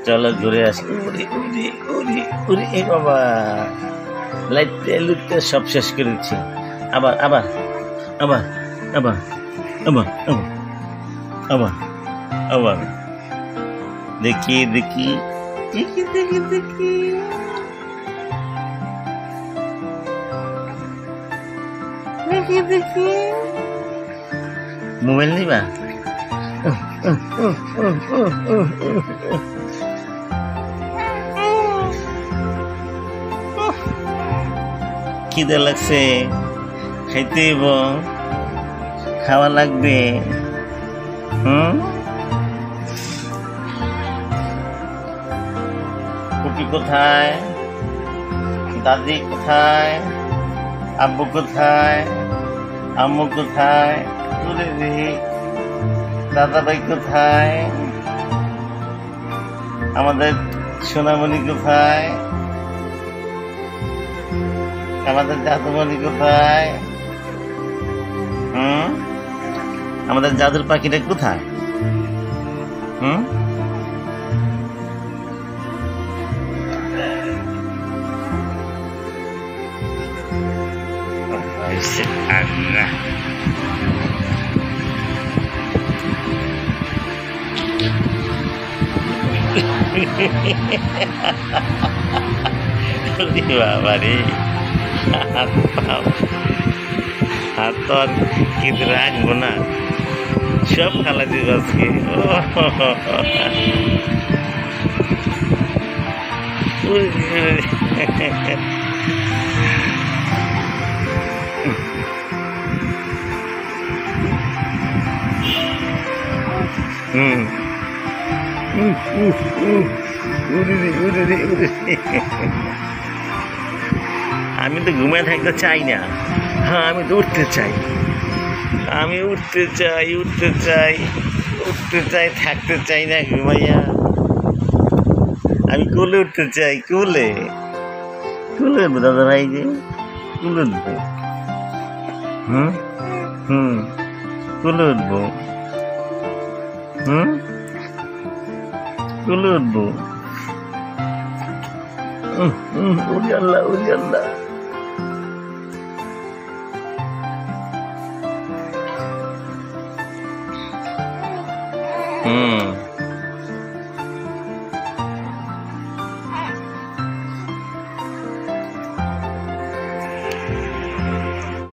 চলো ঘুরে আসি। উড়ি উড়ি উড়ি উড়ি, এ বাবা, লাইতে লুটতে সব শেষ করে দিচ্ছি। আবার আবার আবার আবার আবার আবার আবার আবার, দেখি দেখি দেখি দেখি দেখি, দেখি দেখি, মোবাইল নিবা? খিদে লাগছে, খাইতে হইব, খাওয়া লাগবে। কুকি কোথায়? দাদি কোথায়? আব্বু কোথায়? আম্মু কোথায়? দাদা ভাই কোথায়? আমাদের সোনামণি কোথায়? আমাদের জাদুমণি কোথায়? আমাদের জাদুর পাখিটা কোথায়? বাবা রে, হাত তো আর কিন্তু রাখবো না, সব খালা দিব আজকে। আমি তো ঘুমিয়ে থাকতে চাই না। হ্যাঁ, আমি তো উঠতে চাই, আমি উঠতে চাই, উঠতে চাই, উঠতে চাই, থাকতে চাই না ঘুমাইয়া। আমি কোলে উঠতে চাই, কোলে কোলে উঠবো দাদা ভাই, যে কোলে উঠবো। কোলে উঠবো, কোলে উঠবো। ওরে আল্লাহ, ওরে আল্লাহ।